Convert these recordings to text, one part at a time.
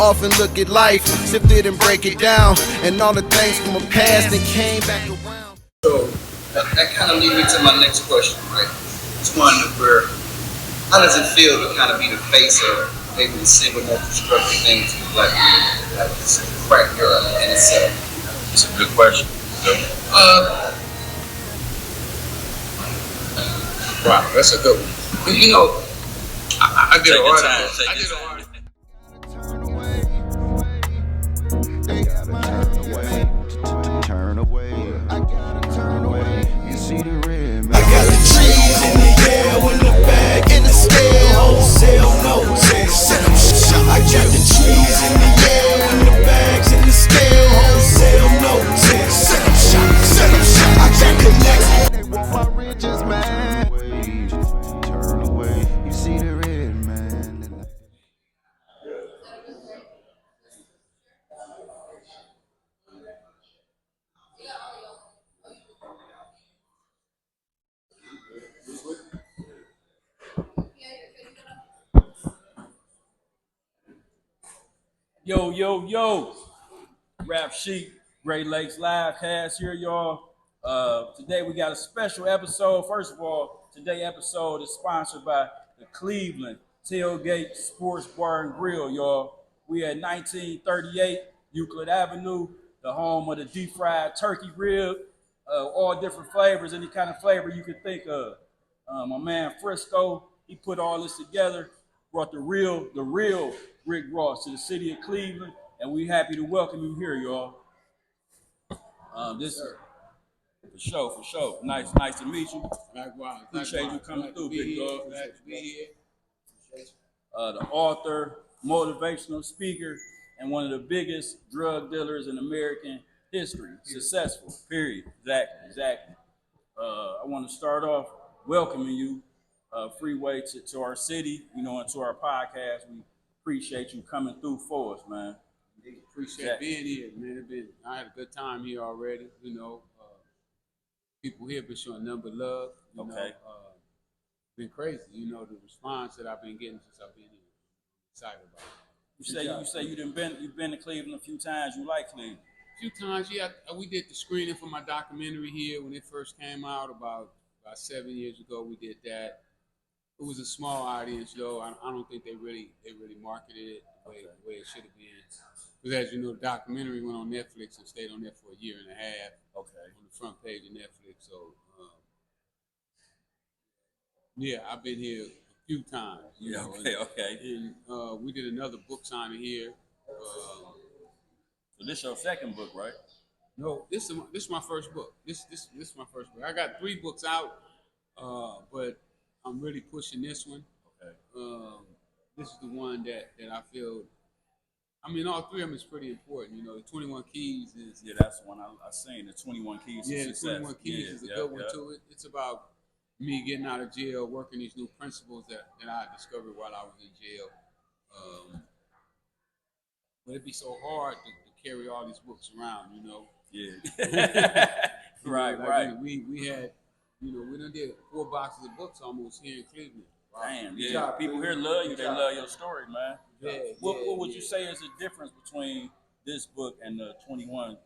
often look at life, sift it and break it down, and all the things from my past that came back around. So that kind of leads me to my next question, right? It's one where, how does it feel to kind of be the face of maybe the single most destructive thing to the black community, like this crack girl in itself? It's a good question. Wow, that's a good one. You know, I did an article. I did an article. Turn away. I gotta turn away. You see the red, man. I got the trees in the air with the bag in the scale. Wholesale, no set up shop. I got the trees in the air with the bags in the scale. Wholesale, no set up shop. Set up shop. I got connects. They want my riches, man. Turn away. You see the red, man. Yo, Rap Sheet, Great Lakes Live Cast here, y'all. Today we got a special episode. First of all, today's episode is sponsored by the Cleveland Tailgate Sports Bar and Grill, y'all. We at 1938 Euclid Avenue, the home of the deep fried turkey rib, all different flavors, any kind of flavor you could think of. My man Frisco, he put all this together, brought the real Rick Ross to the city of Cleveland, and we happy to welcome you here, y'all. This for sure. Nice to meet you. Likewise. Appreciate you coming through, big dog. Glad to be here. The author, motivational speaker, and one of the biggest drug dealers in American history. Successful, period. Exactly. I want to start off welcoming you, Freeway, to our city, and to our podcast. We appreciate you coming through for us, man. Appreciate being here, man. I had a good time here already. People here been showing nothing but love. Been crazy. The response that I've been getting since I've been here. Excited about it. You say you've been to Cleveland a few times. You like Cleveland? A few times, yeah. We did the screening for my documentary here when it first came out about 7 years ago. We did that. It was a small audience, though. I don't think they really marketed it the way it should have been. Because as you know, the documentary went on Netflix and stayed on there for a year and a half. Okay. On the front page of Netflix. So, yeah, I've been here a few times. Okay. And we did another book signing here. So this your second book, right? No, this is my first book. This is my first book. I got 3 books out, but I'm really pushing this one. Okay. This is the one that I feel. I mean, all 3 of them is pretty important. The 21 Keys is. Yeah, that's the one I seen. The 21 Keys to Success. The 21 Keys is a good one to it. It's about me getting out of jail, working these new principles that I discovered while I was in jail. But it'd be so hard to carry all these books around, Yeah. Right. We had, we done did 4 boxes of books almost here in Cleveland. Damn, yeah. People here love you. They love your story, man. Yeah. What would you say is the difference between this book and the 21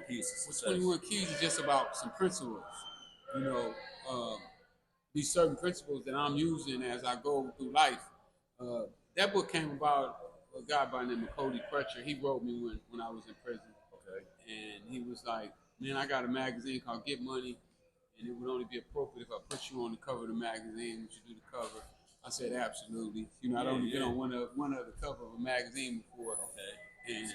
Keys to Success? 21 Keys is just about some principles. These certain principles that I'm using as I go through life. That book came about a guy by the name of Cody Crutcher. He wrote me when I was in prison. Okay. And he was like, man, I got a magazine called Get Money, and it would only be appropriate if I put you on the cover of the magazine. Would you do the cover? I said, absolutely. I'd only been on one of the cover of a magazine before. Okay.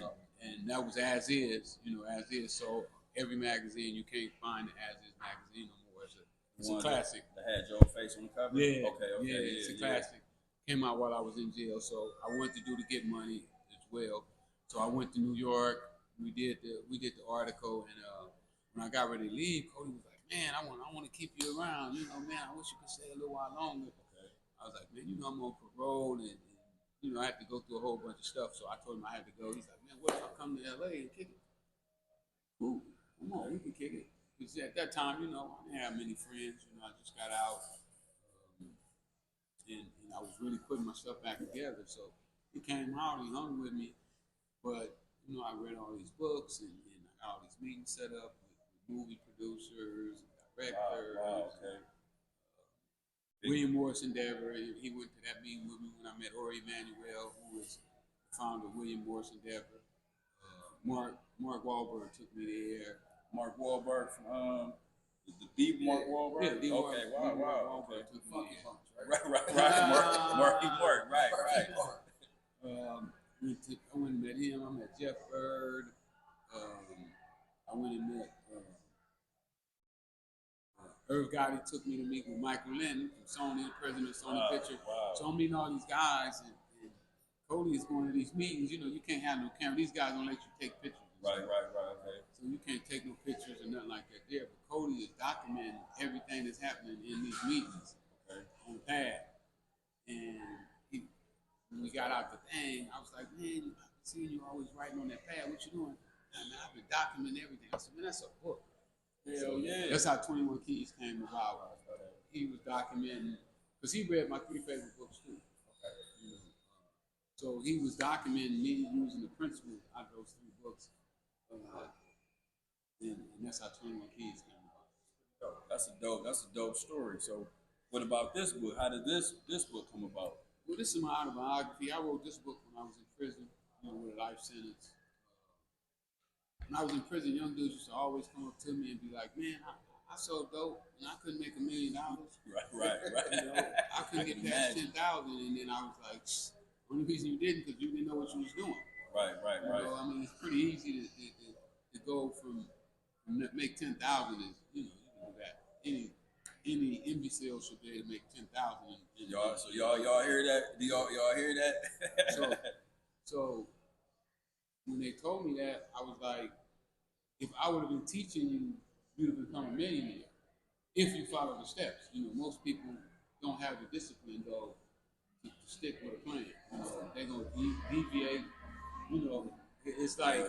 And that was As Is, As Is. So every magazine, you can't find the As Is magazine no more. It's a classic. That had your face on the cover? Yeah. Okay. Yeah, it's a classic. Came out while I was in jail, so I wanted to do the Get Money as well. So I went to New York. We did the article, and when I got ready to leave, Cody was like, man, I want to keep you around. Man, I wish you could stay a little while longer. Okay. I was like, man, I'm on parole, and I had to go through a whole bunch of stuff. So I told him I had to go. He's like, man, what if I come to LA and kick it? Cool, come on, we can kick it. Because at that time, I didn't have many friends. I just got out, and I was really putting my stuff back together. So he came out, he hung with me, but you know, I read all these books and I got all these meetings set up with movie producers, directors. Wow, okay. William Morris Endeavor, he went to that meeting with me when I met Ori Emanuel, who was the founder of William Morris Endeavor. Mark Wahlberg took me there. Mark Wahlberg from the Mark Wahlberg. Yeah, the okay, wow, Mark wow. Wahlberg Okay. took me there. Right. Mark, right. I went and met him. I met Jeff Bird. I went and met Irv Gotti took me to meet with Michael Linton from Sony, the president of Sony Pictures. Wow. So I'm meeting all these guys, and Cody is going to these meetings. You know, you can't have no camera. These guys don't let you take pictures. Right. Okay. So you can't take no pictures or nothing like that there. But Cody is documenting everything that's happening in these meetings on the pad. And when we got out the thing, I was like, man, I've seen you always writing on that pad. What you doing? Man, I've been documenting everything. I said, man, that's a book. Hell yeah. That's how 21 Keys came about. He was documenting, because he read my 3 favorite books too. Okay. You know, so he was documenting me using the principles out of those 3 books. And that's how 21 Keys came about. That's a dope story. So what about this book? How did this book come about? Well, this is my autobiography. I wrote this book when I was in prison, you know, with a life sentence. When I was in prison, young dudes used to always come up to me and be like, man, I sold dope and I couldn't make $1 million. Right. You know, I couldn't get past 10,000, and then I was like, only reason you didn't because you didn't know what you was doing. Right. You know, I mean, it's pretty easy to go from make 10,000 is, you know, you can do that. Any imbecile should be able to make 10,000. Y'all hear that? Do y'all hear that? So when they told me that, I was like, if I would have been teaching you, you'd have become a millionaire. If you follow the steps. You know, most people don't have the discipline though to stick with a plan. You know, they're gonna deviate. You know, it's like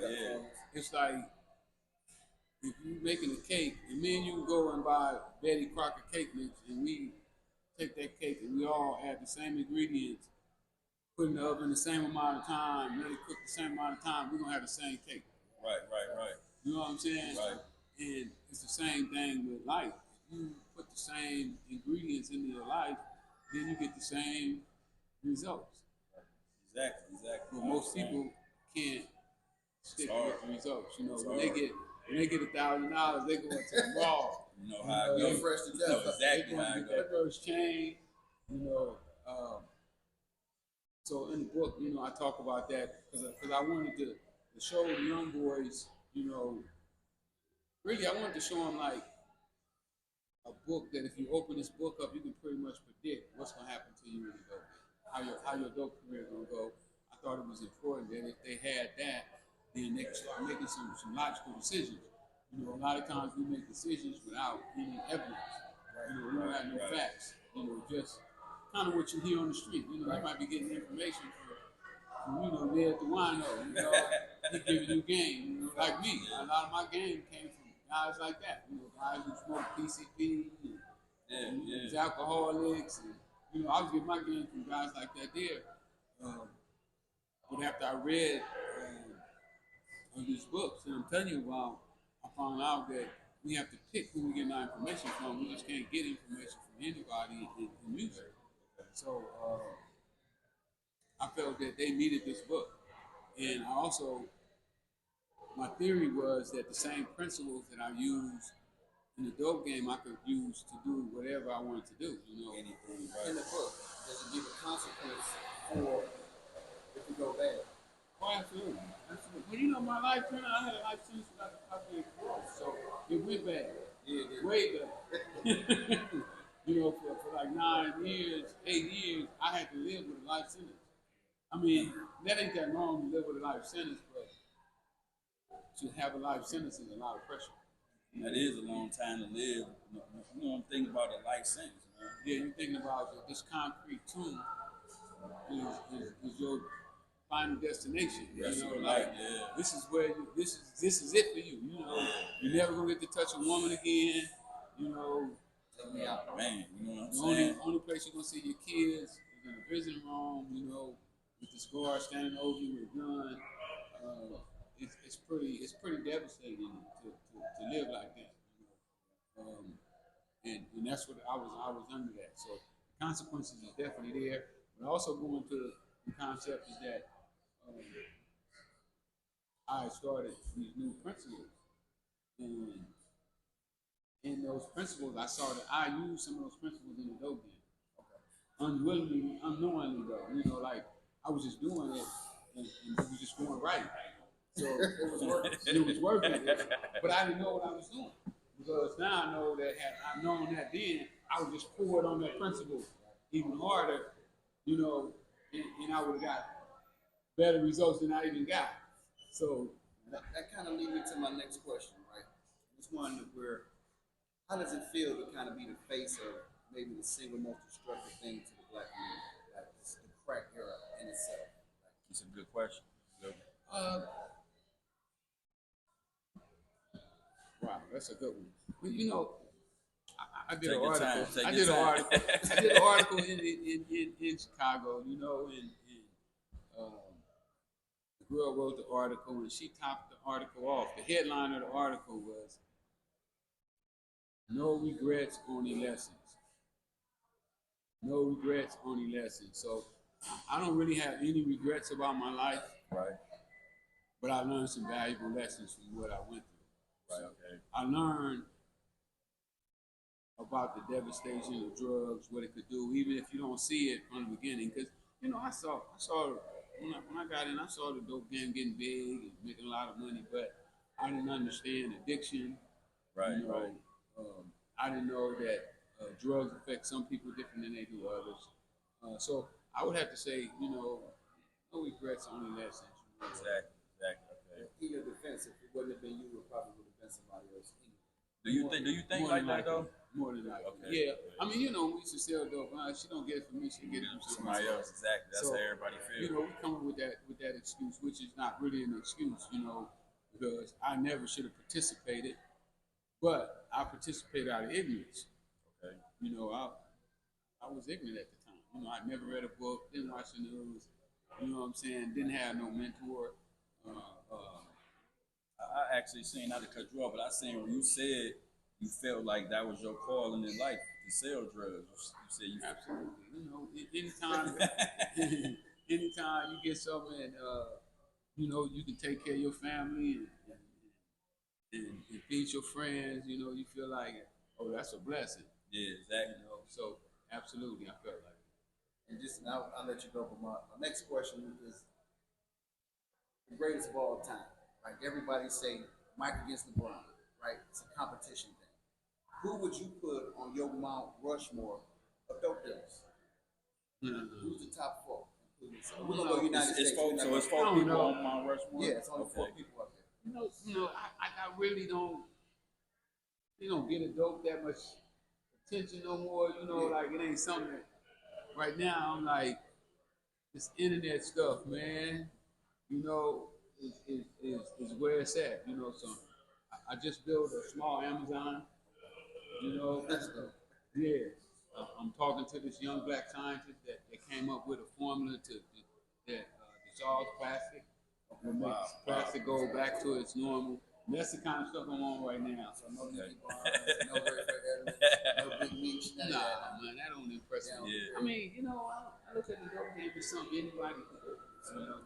if you're making a cake, and me and you go and buy Betty Crocker cake mix, and we take that cake and we all add the same ingredients, put in the oven the same amount of time, let it cook the same amount of time, we're gonna have the same cake. Right. You know what I'm saying? Right. And it's the same thing with life. If you put the same ingredients into your life, then you get the same results. Exactly. But most people can't stick with the results. You know, when they get $1,000, they go into the mall. You know how it goes. fresh to You know death. exactly They how go it get that goes. first chain. You know, so in the book, you know, I talk about that because I wanted to show the young boys, you know, really I wanted to show them like a book that if you open this book up, you can pretty much predict what's gonna happen to you in the dope game, how your dope career gonna go. I thought it was important that if they had that, then they could start making some logical decisions. You know, a lot of times we make decisions without any evidence. You know, we don't have no facts. You know, just kind of what you hear on the street. You know, you might be getting information from you know, Ned the wino. You know, he giving you game. You know, like me. A lot of my game came from guys like that. You know, guys who smoke PCP and was alcoholics. And, you know, I was getting my game from guys like that there. But after I read on these books, and I'm telling you about, I found out that we have to pick who we get our information from. We just can't get information from anybody in music. So I felt that they needed this book. And I also, my theory was that the same principles that I use in the dope game, I could use to do whatever I wanted to do. You know, Anything, In the book, does it give a consequence for if you go bad? Oh, absolutely. Well, you know, my life, I had a life sentence without the public parole, so it went bad. Yeah. Way bad. You know, for like 9 years, 8 years, I had to live with a life sentence. I mean, that ain't that long to live with a life sentence, but to have a life sentence is a lot of pressure. That is a long time to live. You know, I'm thinking about a life sentence, man. Yeah, you're thinking about this concrete tomb is your final destination. Yes, you know, right, like yeah. this is where this is it for you. You know, you're never gonna get to touch a woman again. You know, Take me out. Man, you know what I'm the saying? only place you're gonna see your kids is in a visiting room. You know, with the scar standing over you with a gun, it's pretty devastating to live like that. And that's what I was under that. So the consequences is definitely there. But also going to the concept is that I started these new principles, and in those principles, I saw that I used some of those principles in the dope game. Unwillingly, unknowingly though. Like I was just doing it, and it was just going right. So it was working. It was working, but I didn't know what I was doing. Because now I know that had I known that then, I would just pour it on that principle even harder, and I would have got better results than I even got. So that kind of leads me to my next question, right? It's one where, how does it feel to kind of be the face of maybe the single most destructive thing to the black community, like the crack era in itself? It's a good question. Wow, that's a good one. Well, I did Take an your article. time, take I your did an time. article. I did an article in Chicago. And the girl wrote the article, and she topped the article off. The headline of the article was "No regrets, only lessons." No regrets, only lessons. So I don't really have any regrets about my life, Right. but I learned some valuable lessons from what I went through. Right. Okay. I learned about the devastation of drugs, what it could do, even if you don't see it from the beginning. Because I saw when I got in, I saw the dope game getting big and making a lot of money, but I didn't understand addiction. Right. Right. I didn't know that drugs affect some people different than they do others. So I would have to say, no regrets, only lessons. Exactly. Okay. In your defense, if it wouldn't have been you, it probably would have been somebody else. Do you think like that though? More than likely. Okay. Yeah. I mean, we used to sell dope. She don't get it from me. She get it from Somebody else. Exactly. That's So, how everybody feels. We come up with that excuse, which is not really an excuse, because I never should have participated, but I participated out of ignorance. Okay. I was ignorant at the time. I never read a book, didn't watch the news. You know what I'm saying? Didn't have no mentor. I actually seen, not to cut you off, but I seen when you said you felt like that was your calling in life to sell drugs. You said you Absolutely. Anytime you get something, and you can take care of your family and feed your friends. You feel like, oh, that's a blessing. Yeah, exactly. So absolutely, I felt like it. And just now, I'll let you go. But my next question is the greatest of all time. Like everybody say, Mike against LeBron, right? It's a competition thing. Who would you put on your Mount Rushmore of dope dealers? Who's the top four? We're gonna go United States. It's four people on Mount Rushmore. Yeah, it's only four people up there. I really don't. Don't get a dope that much attention no more. Like it ain't something. Right now, I'm like this internet stuff, man. Is where it's at. So I just built a small Amazon. That's dope. Yeah. I'm talking to this young black scientist that came up with a formula that dissolves plastic, makes plastic go back to its normal. And that's the kind of stuff I'm on right now. So no Nicky Barnes, no Ray Fair, no Big Meech, none of that. Man, that don't impress me. Yeah. I mean, I look at the dope game as something anybody can do.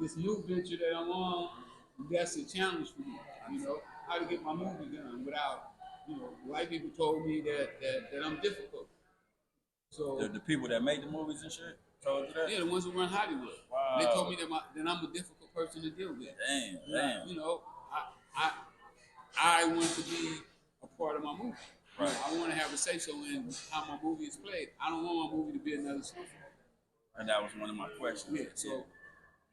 This new venture that I'm on, that's a challenge for me. How to get my movie done without, white people told me that I'm difficult. So The people that make the movies and shit told you that? yeah, the ones who run Hollywood. Wow. They told me that I'm a difficult person to deal with. Damn. I want to be a part of my movie. Right. I want to have a say-so in how my movie is played. I don't want my movie to be another snowfall. And that was one of my questions. Yeah, so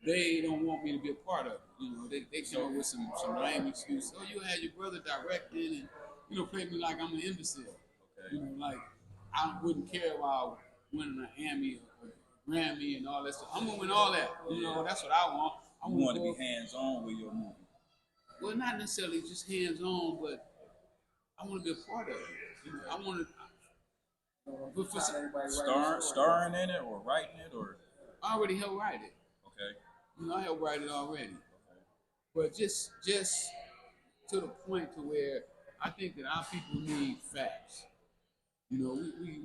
they don't want me to be a part of it. They come up with some lame excuse. Oh, you had your brother directing and play me like I'm an imbecile. Okay. Like I wouldn't care about winning an Emmy or Grammy and all that stuff. I'm gonna win all that. That's what I want. You want to be hands-on with your movie. Well, not necessarily just hands-on, but I want to be a part of it. I want to. Starring in it or writing it or. I already helped write it. Okay. You know, I helped write it already. But just to the point to where I think that our people need facts. You know,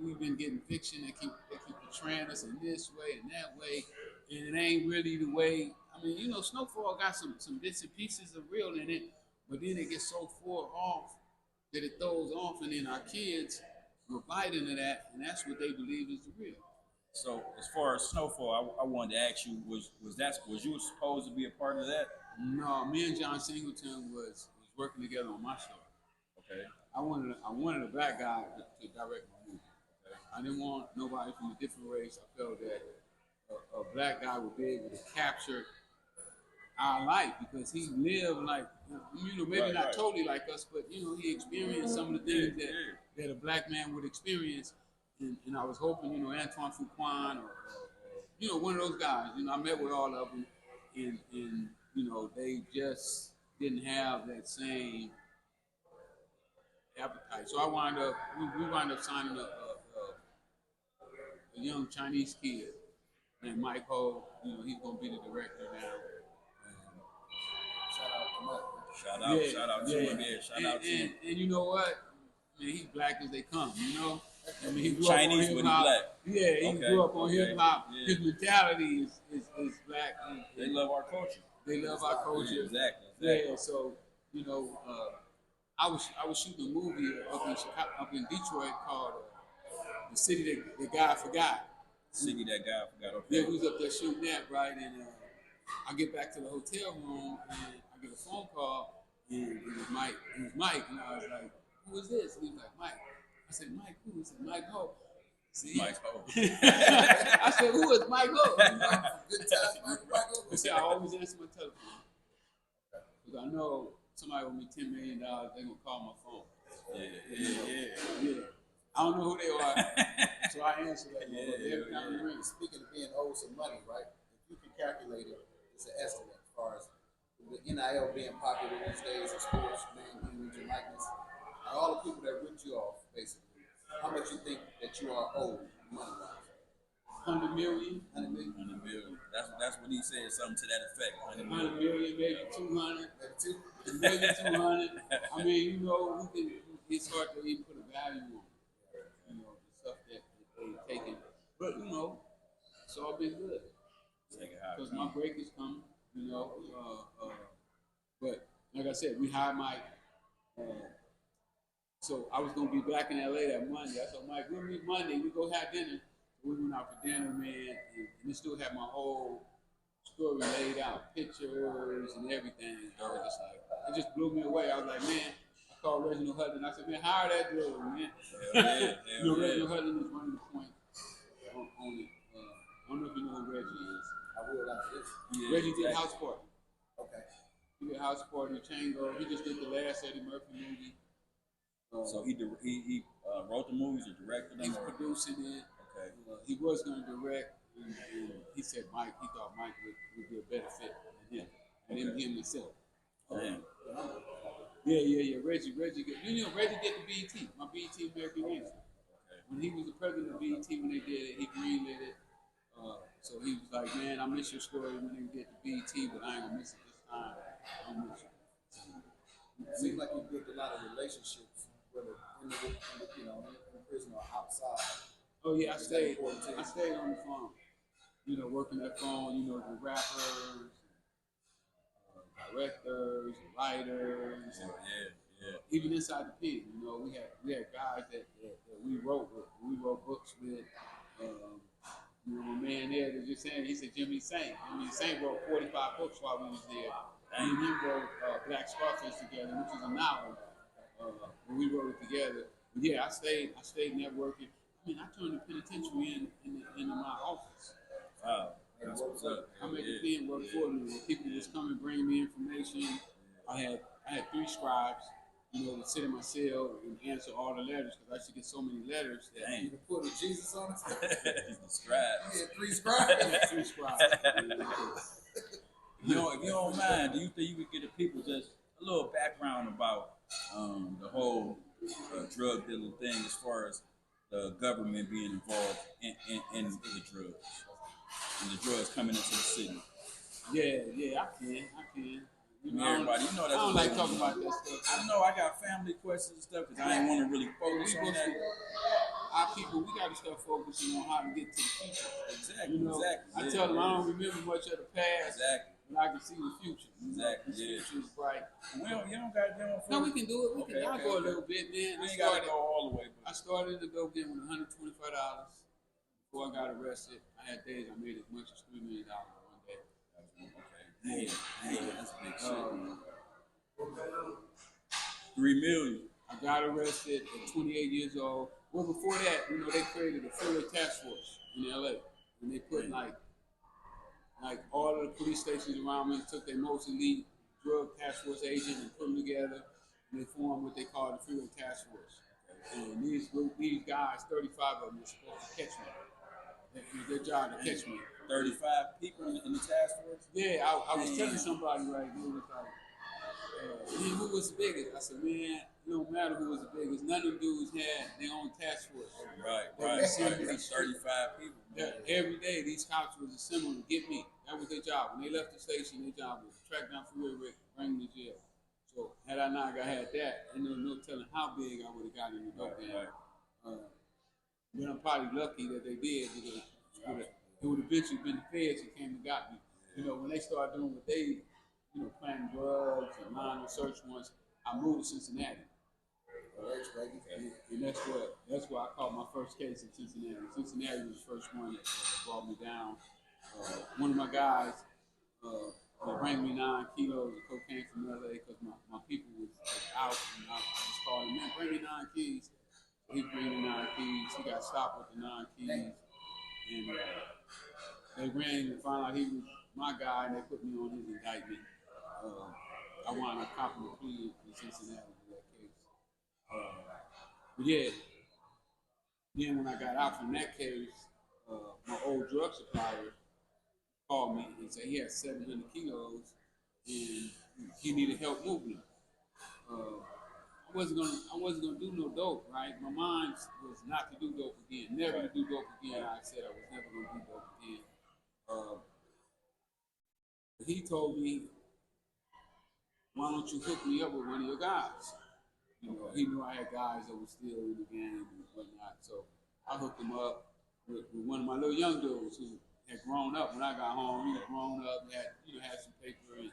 we've been getting fiction that keep portraying us in this way and that way, and it ain't really the way. I mean, you know, Snowfall got some bits and pieces of real in it, but then it gets so far off that it throws off, and then our kids will bite into that, and that's what they believe is the real. So as far as Snowfall, I wanted to ask you, was you supposed to be a part of that? No, me and John Singleton was working together on my story. Okay. I wanted a black guy to direct my movie. Okay? I didn't want nobody from a different race. I felt that a black guy would be able to capture our life because he lived like, you know, maybe not totally like us, but you know, he experienced some of the things that a black man would experience. And I was hoping, you know, Antoine Fuqua or you know, one of those guys. You know, I met with all of them, and you know, they just didn't have that same appetite. So we wound up signing a young Chinese kid named Mike Ho. You know, he's gonna be the director now. Shout out to him. Yeah, shout out to him. And you know what? I mean, he's black as they come. You know. I mean, he grew Chinese, up on but he's black. Yeah, he grew up on hip hop. Yeah. His mentality is black. They love our culture. They love our culture. Exactly. Yeah, so you know, I was shooting a movie up in Detroit called "The City That God Forgot." City That God Forgot. Okay. Yeah, we was up there shooting that, right? And I get back to the hotel room and I get a phone call, and it was Mike. And I was like, "Who is this?" And he was like, "Mike." I said, "Mike who?" He said, "Mike Ho." Mike Ho. I said, "Who is Mike Ho?" Good times, Mike Ho. I said, "I always answer my telephone because I know somebody owe me $10 million. They're gonna call my phone." Yeah. I don't know who they are, so I answer that. Every time we ring. Speaking of being owed some money, right? If you can calculate it, it's an estimate as far as the NIL being popular these days in sports, man, getting your likeness. All the people that ripped you off, basically, how much you think that you are owed money-wise? 100 million. 100 million. That's what he said. Something to that effect. 100 million, maybe 200. Maybe 200. Maybe 200. I mean, you know, it's hard to even put a value on, you know, the stuff that they've taken. But, you know, it's all been good. Because my break is coming, you know. But, like I said, we hired Mike. So I was going to be back in LA that Monday. I told Mike, we'll meet Monday. We go have dinner. We went out for dinner, man. And it still had my whole story laid out, pictures and everything. It just blew me away. I was like, man, I called Reginald Hudlin. I said, man, hire that dude, man. You know, Reginald Hudlin is running the point on it. I don't know if you know who Reggie is. I will after this. Yeah, Reggie did House Party. Okay. He did House Party, Tango. He just did the last Eddie Murphy movie. So he wrote the movies or directed them? He's producing it. Okay. He was going to direct, and he said he thought Mike would be a better fit than him, and him himself. Damn. Yeah. Reggie, you know, Reggie did the BET, my BET American Music. Okay. When he was the president of BET, when they did it, he greenlit it. So he was like, man, I miss your story when they did the BET, but I ain't gonna miss it this time. I miss it. It seems like you built a lot of relationships, whether in prison or outside. Oh yeah, I stayed on the phone. You know, working that phone. You know, the rappers, directors, writers. Yeah. Even inside the pen, you know, we had guys that we wrote with. We wrote books with. You know, my man there was just saying, he said Jimmy Saint. Jimmy Saint wrote 45 books while we was there. And he wrote Black Scarface together, which is a novel. When we wrote it together. But yeah, I stayed networking. I mean, I turned the penitentiary into my office. Wow. That's what's up. I made the pen work for me. When people just come and bring me information. I had 3 scribes, you know, to sit in my cell and answer all the letters because I used to get so many letters. Dang. You can put a Jesus on it. He's the scribe. You had 3 scribes. 3 scribes. You know, if you don't mind, do you think you could get the people just a little background about the whole drug dealing thing as far as the government being involved in the drugs and the drugs coming into the city? Yeah, I can. You know, Everybody, you know I that's don't what like they talking want. about that stuff. I know I got family questions and stuff because I ain't want to really focus on that. Our people, we got to start focusing on how to get to the future. Exactly, You know, exactly. I Yeah, tell them I yeah. don't remember much of the past, Exactly. but I can see the future. Exactly, The yeah. future is bright. You don't got them. No, we can do it. Okay, I'll okay, go a okay. little bit, man. You ain't got to go all the way. I But started to go get with $125. Before I got arrested, I had days I made as much as $3 million in one day. okay. Dang, that's big shit. 3 million. I got arrested at 28 years old. Well, before that, you know, they created a Freeway task force in LA, and they put like all of the police stations around me, took their most elite drug task force agent and put them together, and they formed what they call the Freeway task force. And these guys, 35 of them, were supposed to catch me. It was their job to catch me. 35 people in the task force? Yeah, I was telling somebody right there, was like, man, who was the biggest? I said, man, it don't matter who was the biggest. None of them dudes had their own task force. Right. That's 35 people. Every day, these cops was assembling to get me. That was their job. When they left the station, their job was to track down Freeway, bring me to jail. So had I not had that, and there was no telling how big I would have gotten in the dope game. But I'm probably lucky that they did, because it would have eventually been the feds who came and got me. You know, when they started doing what they, planting drugs and line of search warrants, I moved to Cincinnati. And that's where I caught my first case in Cincinnati. Cincinnati was the first one that brought me down. One of my guys bring me 9 kilos of cocaine from LA because my people was out, and I was calling, man, bring me 9 keys. He bring me 9 keys. He got stopped with the 9 keys, and they ran and found out he was my guy, and they put me on his indictment. I wound up copping a plea in Cincinnati for that case. But yeah, then when I got out from that case, my old drug supplier called me and said he had 700 kilos and he needed help moving them. I wasn't gonna do no dope, right? My mind was not to do dope again, never to do dope again. I said I was never gonna do dope again. But he told me, why don't you hook me up with one of your guys? You know, he knew I had guys that were still in the game and whatnot. So I hooked him up with one of my little young dudes who had grown up. When I got home, he was grown up, had some paper, and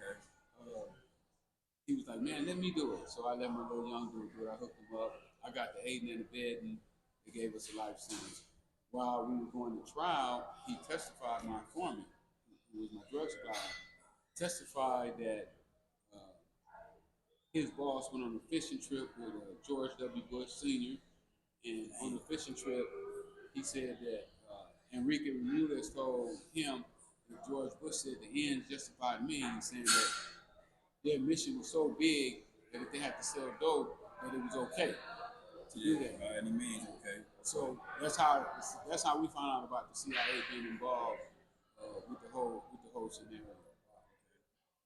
he was like, man, let me do it. So I let my little young dude do it. I hooked him up. I got the aiding and abetting. They gave us a life sentence. While we were going to trial, he testified, my informant, who was my drug supplier, testified that his boss went on a fishing trip with George W. Bush Sr. And on the fishing trip, he said that Enrique Ramirez told him that George Bush said the ends justified the means, saying that their mission was so big that if they had to sell dope, that it was okay to do that. By any means, okay. So that's how we found out about the CIA being involved with the whole scenario.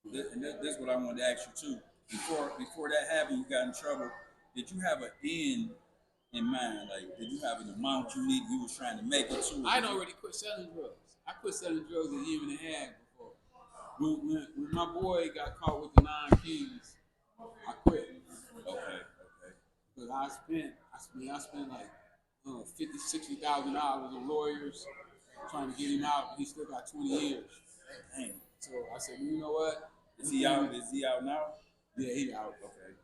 This is what I wanted to ask you too. Before that happened, you got in trouble. Did you have an end in mind? Like, did you have an amount you need? You was trying to make it to? I'd already quit selling drugs. I quit selling drugs a year and a half before. When my boy got caught with the 9 keys, I quit. Okay. Because I spent like $50,000-$60,000 on lawyers trying to get him out. He still got 20 years. Dang. So I said, you know what? Is he out? Is he out now? Yeah, he out. Okay.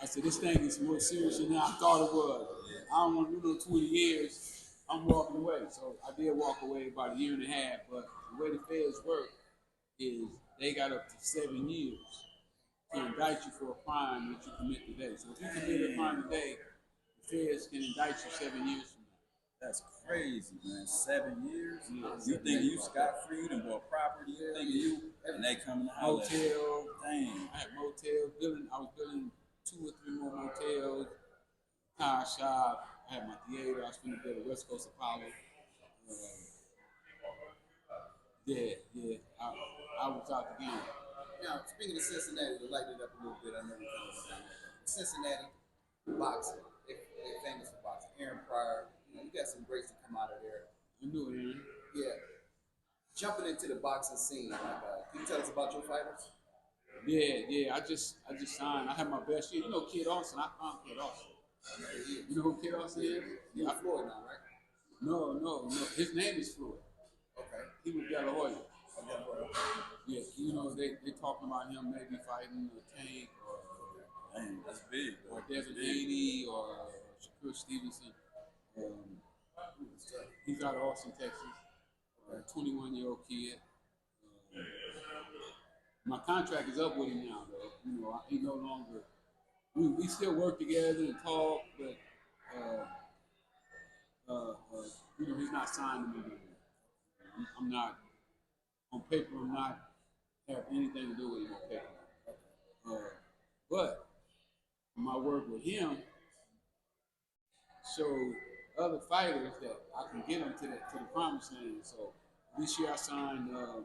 I said, this thing is more serious than I thought it was. I don't want to do no 20 years. I'm walking away. So I did walk away about a year and a half. But the way the feds work is they got up to 7 years to indict you for a crime that you commit today. So if you commit a crime today, the feds can indict you 7 years from now. That's crazy, man. 7 years? Yeah, You think you scot-free and bought property? You think you, and they coming to holler at you. Motel. Dang. I had motels, I was building 2 or 3 more motels, tire shop. I had my theater. I was going to build a West Coast Apollo. I was out the game. Now, speaking of Cincinnati, to lighten it up a little bit, I know we're coming down there. Cincinnati, boxing. They're famous for boxing. Aaron Pryor, you got some greats to come out of there. I knew Aaron. Yeah. jumping into the boxing scene, like, can you tell us about your fighters? Yeah. I just signed. I had my best year. You know Kid Austin. I found Kid Austin. You know who Kid Austin is? Yeah, Floyd now, right? No. His name is Freeway. Okay. He was De La Hoya. Okay. Yeah, you know they talking about him maybe fighting Tank or That's big. or Devin Haney or Shakur Stevenson. He's out of Austin, Texas. 21-year-old kid. My contract is up with him now, though. You know, he no longer. We still work together and talk, but you know, he's not signed to me anymore. I'm not on paper. I'm not have anything to do with him on paper. But my work with him showed other fighters that I can get them to the promised land. So this year I signed a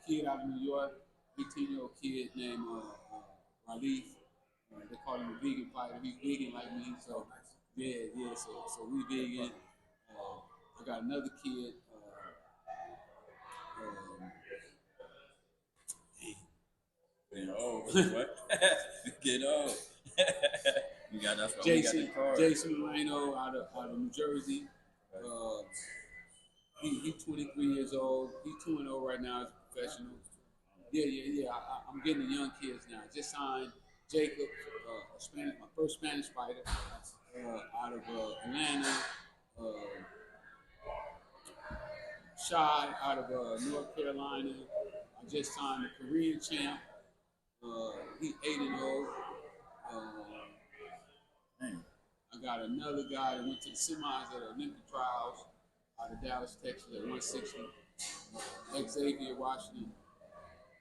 kid out of New York, 18-year-old kid named Ralif. They call him a vegan fighter. He's vegan like me, so yeah. So we vegan. I got another kid. Get old. What? Get old. You got that's why we got the card. Jason Moreno out of New Jersey. He's 23 years old. He's 2-0 right now as a professional. Yeah. I'm getting the young kids now. I just signed Jacob, my first Spanish fighter, out of Atlanta. Shy out of North Carolina. I just signed a Korean champ. He's 8-0. I got another guy that went to the semis at the Olympic trials out of Dallas, Texas at 160. Xavier Washington.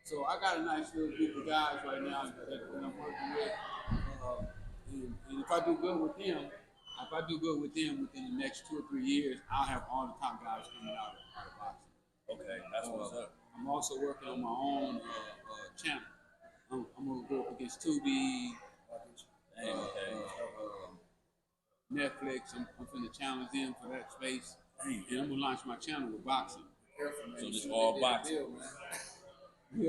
So I got a nice little group of guys right now that I'm working with. And if I do good with them, within the next 2 or 3 years, I'll have all the top guys coming out of boxing. Okay, that's what's up. I'm also working on my own channel. I'm gonna go up against Tubi, Netflix. I'm finna challenge them for that space, and I'm gonna launch my channel with boxing. So just all boxing. Be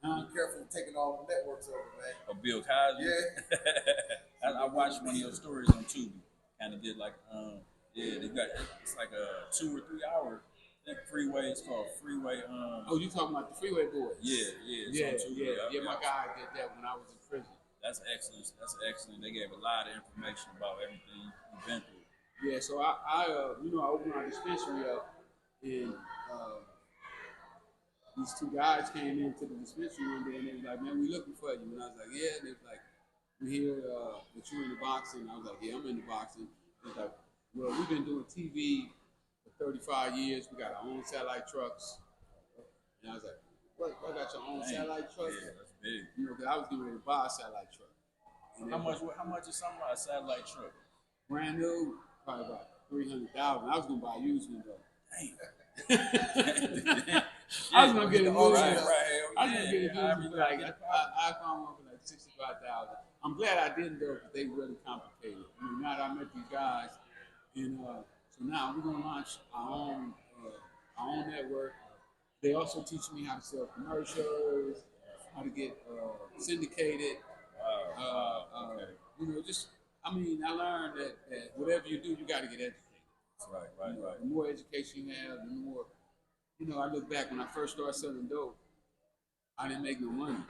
careful taking all the networks over, man. Or Bill Cosby. Yeah. I watched one of your stories on Tubi. Kind of did like, they got it's like a 2 or 3 hour. That Freeway, it's called Freeway. Oh, you talking about the Freeway Boys? Yeah. My guy did that when I was in prison. That's excellent. They gave a lot of information about everything you've been through. Yeah, so I opened my dispensary up, and these 2 guys came into the dispensary one day, and they was like, "Man, we looking for you." And I was like, "Yeah." And they was like, "We hear that you in the boxing." And I was like, "Yeah, I'm in the boxing." They was like, "Well, we've been doing TV for 35 years. We got our own satellite trucks." And I was like, "What? I got your own satellite truck?" Yeah, that's big. You know, because I was getting ready to buy a satellite truck. And How much is something like a satellite truck? Brand new, probably about $300,000. I was gonna buy a used one though. I was gonna get a used one. I was gonna get a used one. Like I found one for like $65,000. I'm glad I didn't though, because they really complicated. I mean, now that I met these guys, and so now we're gonna launch our own network. They also teach me how to sell commercials, how to get syndicated. Okay. You know, I learned that whatever you do, you got to get educated. Right. The more education you have, the more, I look back when I first started selling dope, I didn't make no money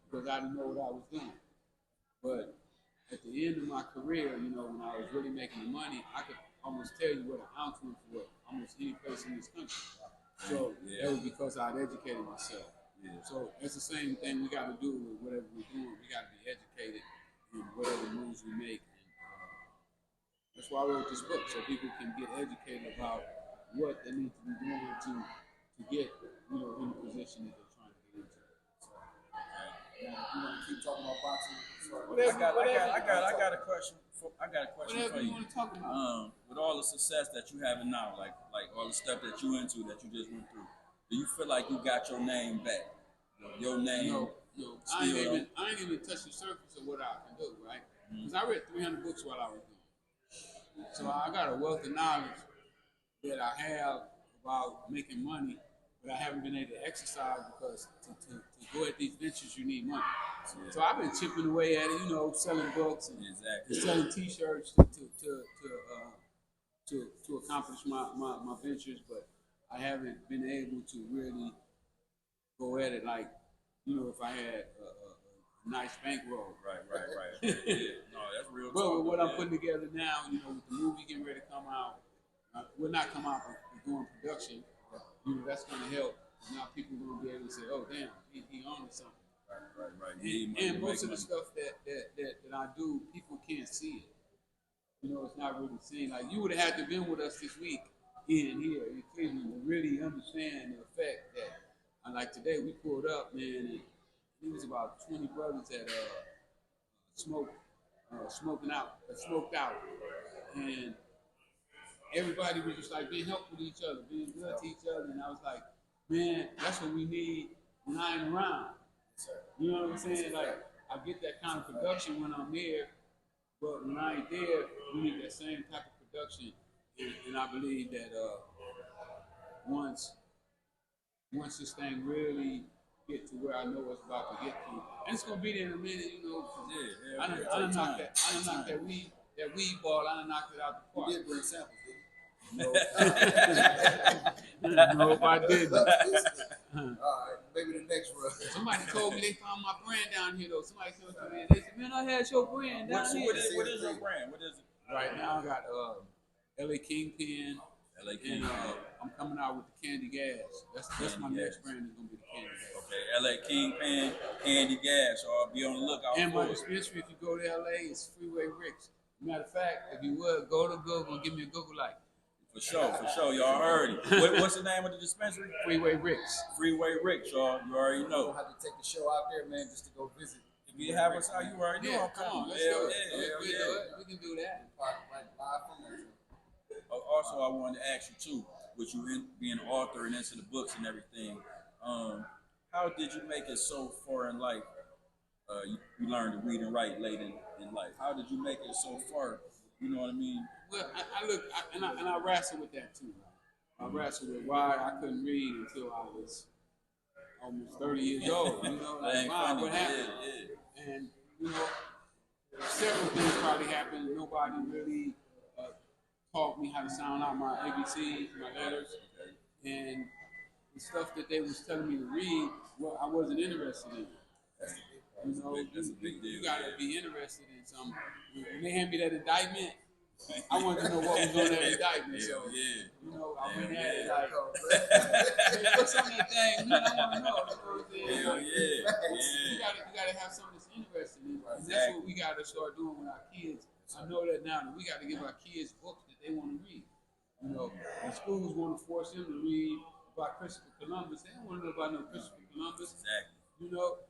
because I didn't know what I was doing. But at the end of my career, when I was really making the money, I could almost tell you what an ounce went for almost any place in this country. So that was because I'd educated myself. Yeah. So it's the same thing we got to do with whatever we're doing. We got to be educated in whatever moves we make. And that's why I wrote this book, so people can get educated about what they need to be doing to get, in the position that they're trying to get into. So, you want to keep talking about boxing? I got a question. Whatever for you want to talk about. With all the success that you having now, like all the stuff that you into, that you just went through, do you feel like you got your name back? Your name? No. I ain't even touched the surface of what I can do, right? Because I read 300 books while I was doing it. So I got a wealth of knowledge that I have about making money, but I haven't been able to exercise because to go at these ventures, you need money. So I've been chipping away at it, you know, selling books and selling T-shirts to accomplish my ventures, but I haven't been able to really go at it like, you know, if I had a nice bankroll. Right. Yeah. No, that's real talk. But with what I'm putting together now, you know, with the movie getting ready to come out, will not come out, but we're doing production. You know, that's going to help. Now people are going to be able to say, "Oh, damn, he owns something." Right. And most of the stuff that I do, people can't see it. You know, it's not really seen. Like you would have had to been with us this week in here in Cleveland to really understand the effect that. Like today, we pulled up, man, and it was about 20 brothers that smoked out, and everybody was just like being helpful to each other, being good to each other, and I was like, man, that's what we need when I ain't around. You know what I'm saying? Like, I get that kind of production when I'm there, but when I ain't there, we need that same type of production. And I believe that once this thing really get to where I know it's about to get to, and it's gonna be there in a minute, you know. I done knocked that weed ball. I done knocked it out the park. You did bring samples, didn't you? No, if I didn't. All right, maybe the next run. Somebody told me they found my brand down here, though. Somebody told me, they said, man, I had your brand down here. What is your brand? What is it? Right now, I got LA Kingpin. And I'm coming out with the Candy Gas. That's my next brand is going to be the Candy Gas. Okay, LA Kingpin, Candy Gas. So I'll be on the lookout and for my dispensary, if you go to LA, is Freeway Ricks. Matter of fact, if you would, go to Google and give me a Google like. For sure. Y'all heard it. What's the name of the dispensary? Freeway Ricks. Freeway Ricks, y'all. You already know. We'll have to take the show out there, man, just to go visit. If you have us out, you already know. Come on, let's do it. We can do that. Also, I wanted to ask you too, with you being an author and into the books and everything, how did you make it so far in life? You learned to read and write late in life. How did you make it so far? You know what I mean? Well, I wrestle with that too. I wrestle with why I couldn't read until I was almost 30 years old. You know, like, wow, what happened? Yeah. And you know, several things probably happened. Nobody really taught me how to sound out my ABCs, my letters, and the stuff that they was telling me to read. Well, I wasn't interested in. You know, you gotta be interested in something. When they hand me that indictment, I wanted to know what was on that indictment. So, you know, I went at it like, hey, what's on that thing? Man, I want to know. You know what I'm saying? You gotta have something that's interesting in it. And that's what we gotta start doing with our kids. I know that now that we gotta give our kids books that they want to read. You know, and schools want to force them to read about Christopher Columbus. They don't want to know about no Christopher Columbus. Exactly. You know,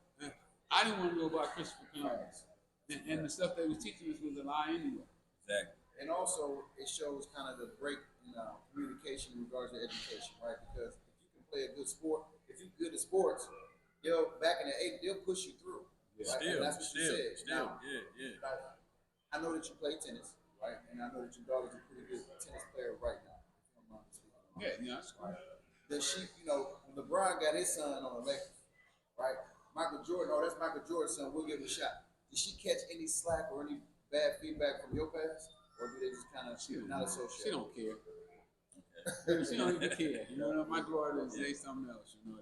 I didn't want to know about Christopher Columbus. And the stuff they was teaching us was a lie anyway. Exactly. And also, it shows kind of the break in communication in regards to education, right? Because if you can play a good sport, if you're good at sports, back in the 80s, they'll push you through. Yeah. Right? And that's what you said. Now, I know that you play tennis, right? And I know that your daughter's a pretty good tennis player right now. Yeah, that's cool. Does she, when LeBron got his son on the Lakers, right? Michael Jordan, that's Michael Jordan's son, we'll give him a shot. Did she catch any slack or any bad feedback from your past? Or do they just kind of not associate? She don't care. Okay. She don't even care. You know, my daughters, they something else. You know,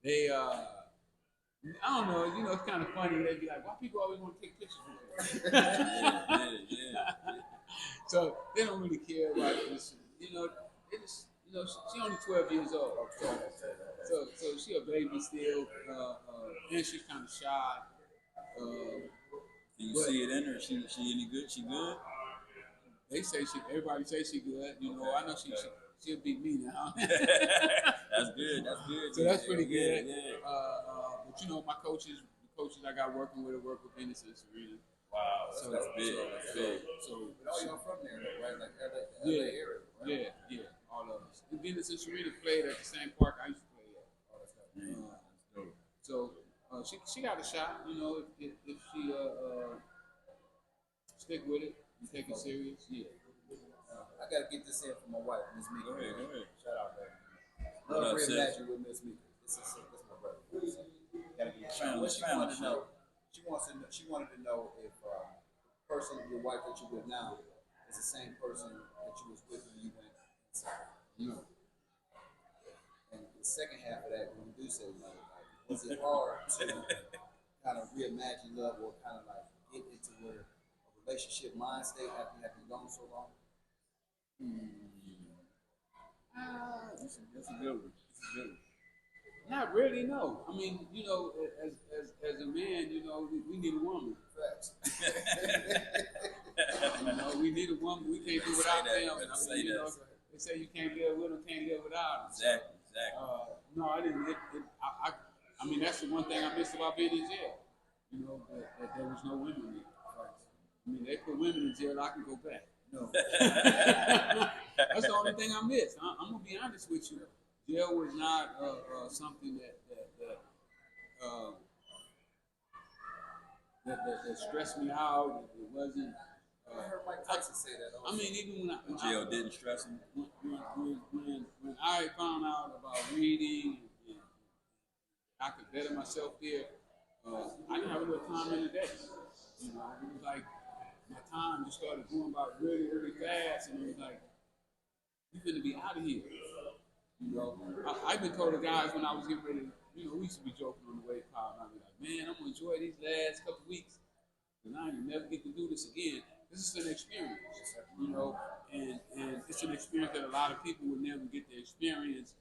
they I don't know. You know, it's kind of funny. They be like, "Why people always want to take pictures with her?" So they don't really care about this. You know, they just, she only 12 years old. So she a baby still, and she's kind of shy. Do you see it in her? She any good? She good? They say everybody say she good. You know, I know she'll beat me now. That's good. So that's pretty good. But you know, my coaches, the coaches I got working with, work with Venus and Serena. Wow, so that's big. That's big. So all y'all from there, right? Like LA area, right? Yeah, all of us. And Venus and Serena played at the same park I used to play at. So she got a shot. You know, if she stick with it and take it serious, yeah. I gotta get this in for my wife, Miss Mika. Go ahead, go ahead. Shout out, baby. What Love up, sis? reimagine with Miss Mika. This is my brother. Gotta get what she wanted to know. She wanted to know if the person, your wife that you're with now, is the same person that you was with when you went inside. No. And the second half of that, when you do say love, like, was it hard to kind of reimagine love or kind of like get into where a relationship mind state after you have been gone so long? That's a good one. That's a good one. Not really, no. I mean, you know, as a man, you know, we need a woman. Facts. You know, we need a woman. We can't do without them. I mean, you know, that. they say you can't live with them, can't live without them. Exactly. No, I didn't. I mean, that's the one thing I missed about being in jail. You know, that there was no women there. I mean, they put women in jail, I can go back. No. That's the only thing I missed. I'm gonna be honest with you. Jail was not something that stressed me out. It wasn't. I heard Mike Tyson say that. I mean, even when Jail didn't stress him. when I found out about reading and I could better myself there, I didn't have a little time in the day. You know, it was like my time just started going by really, really fast, and it was like, you finna be out of here. You know, I've been told the guys when I was getting ready, you know, we used to be joking on the way pod, and I'd be like, man, I'm gonna enjoy these last couple weeks, because I ain't never get to do this again. This is an experience, you know, and it's an experience that a lot of people would never get to experience,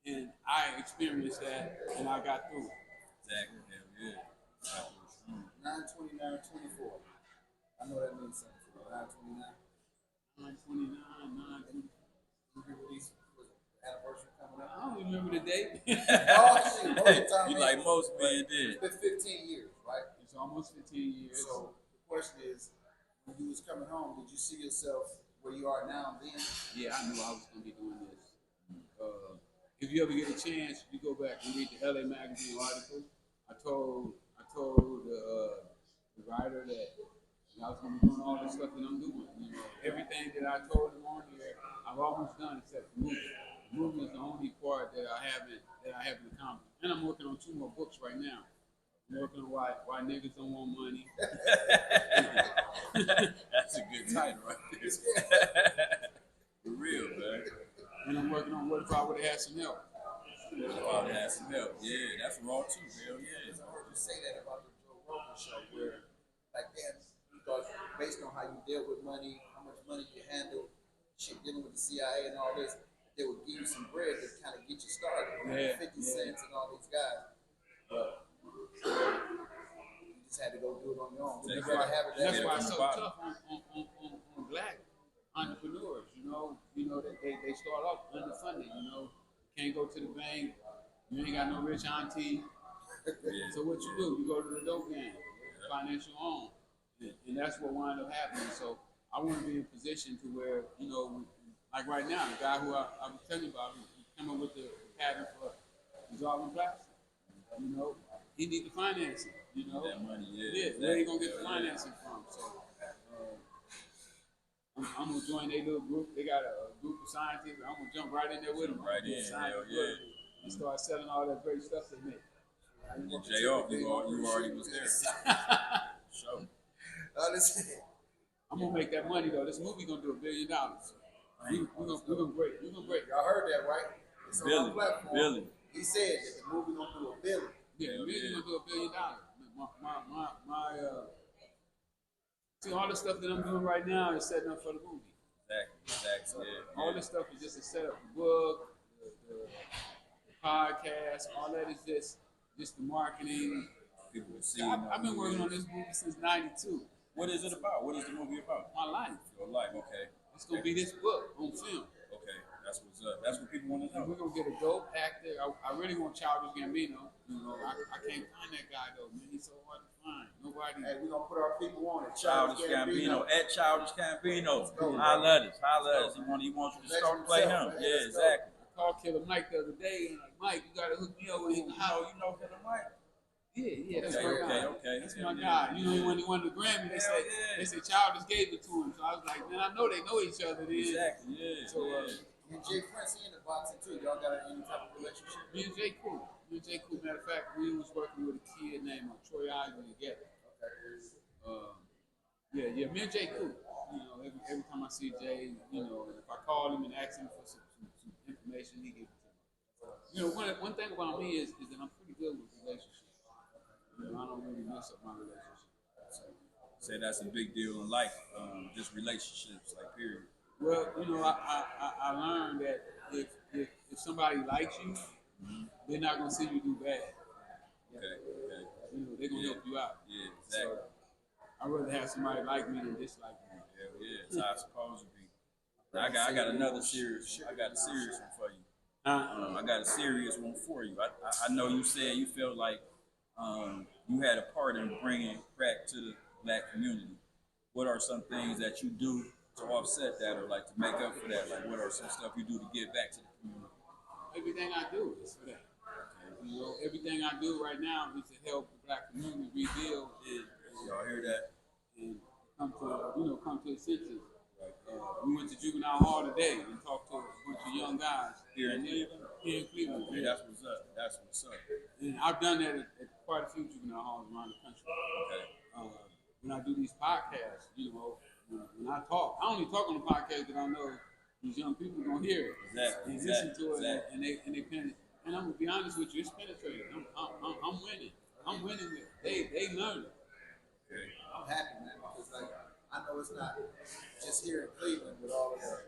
and I experienced that, and I got through it. Exactly. Yeah. 9/29/24. I know that means something to you. 9/29. 9/29, 9/20. You release anniversary coming up. I don't remember the date. Oh, shit, most of the time, You like most men did. It's been 15 years, right? It's almost 15 years. So the question is, when you was coming home, did you see yourself where you are now then? Yeah, I knew I was going to be doing this. If you ever get a chance, you go back and read the LA Magazine article. I told the writer that I was going to be doing all the stuff that I'm doing. You know, everything that I told him on here, I've almost done except the movie. The movie is the only part that I haven't accomplished. And I'm working on 2 more books right now. I'm working on why niggas don't want money. That's a good title right there. For real, man. And I'm working on what if I would have had some help. What if I would have had some help? Yeah, that's raw too, hell yeah. I heard you say that about the Joe Rogan show, where like that, you thought based on how you deal with money, how much money you handle, shit dealing with the CIA and all this, they would give you some bread to kind of get you started. Yeah, 50 cents and all these guys. But you just had to go do it on your own. That's You gotta have it That's that why way. it's so tough on black entrepreneurs. You know that they start off underfunded. You know, can't go to the bank. You ain't got no rich auntie. Yeah. So what you do? You go to the dope game, finance your own, and that's what wound up happening. So I want to be in a position to where, you know, like right now, the guy who I was telling you about, he came up with the pattern for dissolving plastic. You know, he need the financing. You know, That money, yeah. yeah. Where you gonna get the financing from? So I'm gonna join their little group. They got a group of scientists. I'm gonna jump right in there with them. Right in, hell yeah. And start selling all that great stuff they make. And J.R., you already was there. Sure. Listen, I'm gonna make that money though. This movie gonna do $1 billion. We're gonna break. We're gonna break. y'all heard that, right? It's on our platform. Billy. He said that the movie gonna do $1 billion. Yeah, the movie gonna do $1 billion. See, all the stuff that I'm doing right now is setting up for the movie. Exactly. Yeah. All this stuff is just to set up the book, the podcast. All that is just the marketing. People will see. I've been working on this movie since '92. What is it about? What is the movie about? My life. Your life, okay. It's gonna be this book on film. Okay, that's what's up. That's what people want to And know. we're gonna get a dope actor. I really want Childish Gambino. You know, I can't find that guy though, man. He's so hard to find. Nobody. Hey, we're gonna put our people on it. Childish Gambino. At Childish Gambino. go. Holla at us. He wants you to start play him. himself, man. Yeah, Let's go. exactly. I called Killer Mike the other day and like, Mike, you gotta hook me up with him. How you know Killer Mike? Yeah, that's Okay, my guy. okay. That's my guy. You know, when he won the Grammy, they said Childish gave it to him. So I was like, man, I know they know each other. Then. Exactly. Yeah. So And Jay Prince, he in the boxing too. Y'all got any type of relationship? me and Jay cool. Matter of fact, we was working with a kid named Troy Isley together. Yeah, me and Jay cool. You know, every time I see Jay, you know, if I call him and ask him for some information, he gives it to me. You know, one thing about me is that I'm pretty good with relationships. You know, I don't really mess up my relationship. Say that's a big deal in life, just relationships, like period. Well, you know, I learned that if somebody likes you, they're not gonna see you do bad. Okay. You know, they're gonna help you out. Yeah, exactly. So I'd rather have somebody like me than dislike me. Yeah, it's how it's supposed to be. Now, I got another serious. I got a serious one for you. I got a serious one for you. I know you said you felt like you had a part in bringing crack to the black community. What are some things that you do to offset that, or like to make up for that? Like, what are some stuff you do to give back to the community? Everything I do is for that. You know, everything I do right now is to help the black community rebuild Y'all hear that? and come to its senses. We went to juvenile hall today and talked to a bunch of young guys Here in Cleveland? Here in Cleveland. Okay, that's what's up. That's what's up. And I've done that at quite a few juvenile halls around the country. Okay. When I do these podcasts, you know, when I talk, I only talk on the podcast that I know these young people gonna hear it Exactly. and listen to it, and they pen it. And I'm gonna be honest with you, it's penetrating. I'm winning. I'm winning with it. They learn it. I'm happy, man, because like I know it's not just here in Cleveland with all of the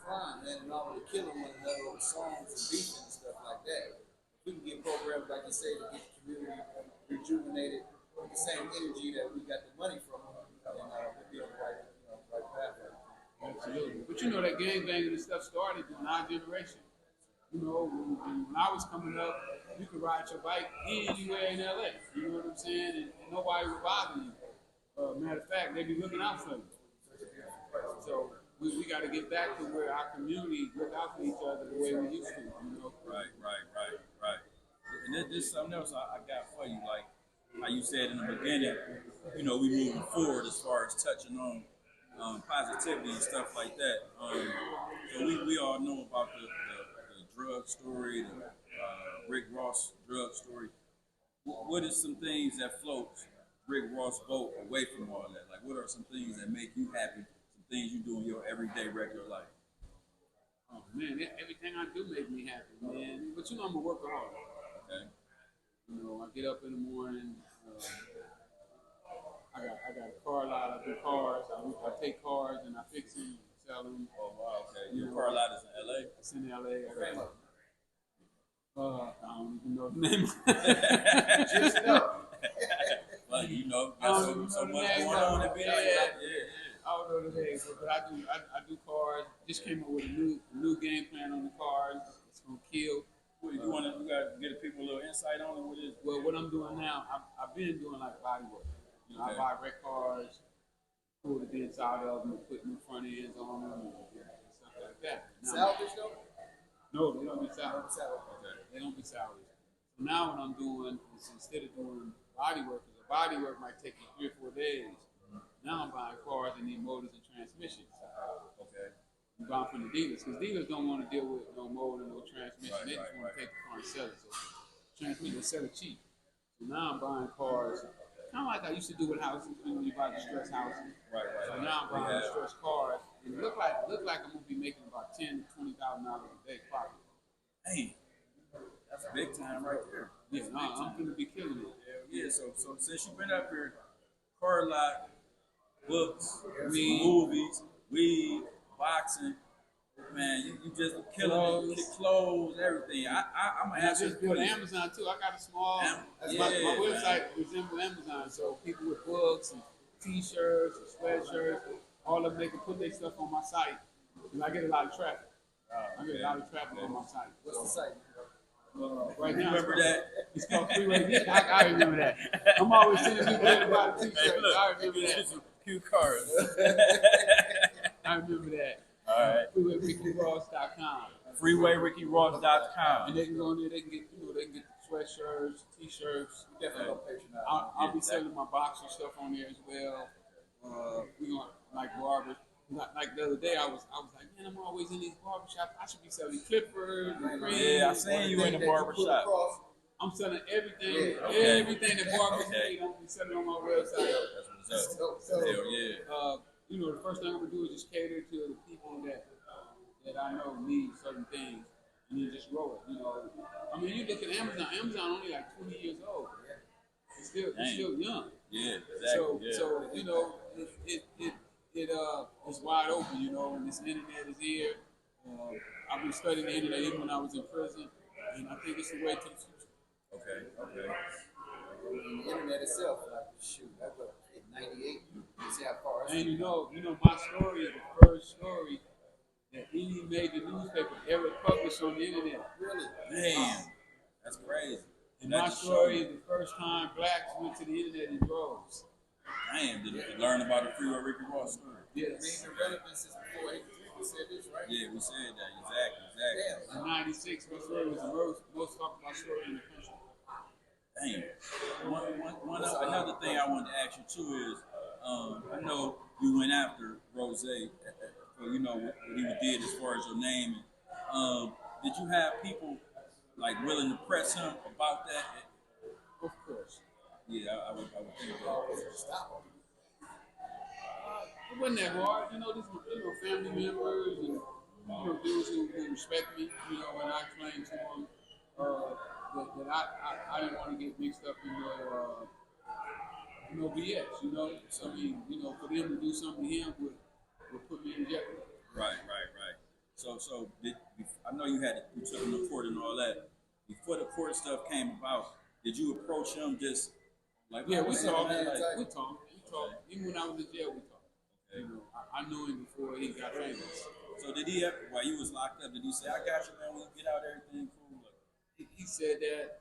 crime, man, and all of the killing one another over songs and beefing and stuff like that. If we can get programs like you say to get the community rejuvenated with the same energy that we got the money from, then we'll be on the right, right pathway. Absolutely. But you know that gang banging and stuff started in our generation. You know, when I was coming up, you could ride your bike anywhere in LA. You know what I'm saying? And nobody would bother you. Matter of fact, they be looking out for you. So we got to get back to where our community look out for each other the way we used to. You know? Right. And there's something else I got for you. Like how you said in the beginning, you know, we moving forward as far as touching on positivity and stuff like that. So we all know about the drug story, the Rick Ross drug story. What is some things that floats Rick Ross boat away from all that? Like, what are some things that make you happy? Some things you do in your everyday regular life? Oh man, everything I do make me happy, man. But you know I'm a workaholic. Okay. You know, I get up in the morning. I got a car lot. I do cars. I take cars and I fix them, sell them. Oh wow. Okay. Your car lot is in LA. It's in LA. I don't even know the name. Just know. Well, you know, I got don't so even know much the name. going on. It be like that. Yeah. I don't know the name, but I do cars. Just came up with a new game plan on the cars. It's gonna kill. Well, you gotta give people a little insight on it. What is? Well, what I'm doing now, I've been doing like body work. You know, Okay. I buy wreck cars, pull the dents out of them, put new front ends on them, and stuff like that. Now, Salvage though? no, they don't be salvaged. Salvage. They don't be salvaged. So now what I'm doing is instead of doing body work, because a body work might take you 3 or 4 days. Now I'm buying cars that need motors and transmissions. Okay. I'm buying from the dealers, because dealers don't want to deal with no motor, no transmission. Right, They just right, want to take the car and sell it. So transmission, sell it cheap. So now I'm buying cars, kind of like I used to do with houses when you buy distressed houses. Right. So now I'm buying distressed cars, and it look like I'm gonna be making about $10,000 to $20,000 a day profit. Hey, that's big time right there. Yeah, no, I'm gonna be killing it. Yeah. So since you've been up here, car lot, books, Weed. movies, weed, boxing. Man, you just killing it. Clothes, everything. I'm gonna And I ask you. just built Amazon too. I got a small. Yeah, My website resembles Amazon, so people with books and T-shirts and sweatshirts, all of them, they can put their stuff on my site, and I get a lot of traffic. I get a lot of traffic on my site. What's the site? Right now, Remember that? It's called Freeway. I remember that. I'm always sending people in to buy the T-shirts. Hey, look, I remember get that. you some cute cars. I remember that. All right. FreewayRickyRoss.com. FreewayRickyRoss.com. And they can go in there. They can get the sweatshirts, t-shirts. Definitely gonna patronize. I'll be selling my boxer stuff on there as well. We gonna like barbers. Like the other day, I was like, man, I'm always in these barbershops. I should be selling clippers. Yeah, I seen you in the barbershop. I'm selling everything, Okay. everything that barbers need. I'm gonna be selling on my website. That's what's up. Hell yeah. You know, the first thing I'm gonna do is just cater to the people that I know need certain things, and then just grow it. You know, I mean, you look at Amazon. Amazon only like 20 years old. It's still young. Yeah, exactly. So you know, it's wide open. You know, and this internet is here. I've been studying the internet even when I was in prison, and I think it's the way to the future. Okay. The internet itself, like shoot, that was in '98. You see how far. And you know, my story is the first story that any major newspaper ever published on the internet. Really? Damn, that's crazy. And my story is the first time blacks went to the internet in droves. Damn, did you learn about the Freeway Ricky Ross story? Yes. The relevance is before '83. We said this, right? Yeah, we said that. Exactly. In '96, my story was the most talked about story in the country. Damn. Another thing I wanted to ask you too is, I know you went after Rose for you know what he did as far as your name. And, did you have people like willing to press him about that? Of course. Yeah, I would think that. Stop. It wasn't that hard, you know. These family members and dudes who respect me. You know, when I explained to them that I didn't want to get mixed up in no BS. You know, so, I mean, you know, for them to do something to him would put me in jeopardy. Right. So I know you took him to court and all that. Before the court stuff came about, did you approach him just like? Yeah, we talked. Like, We talked. Even when I was in jail, we talked. okay. You know, I knew him before he got famous. So did he ever, while you was locked up, did he say, "I got you, man. When you get out, everything cool"? Like, He said that,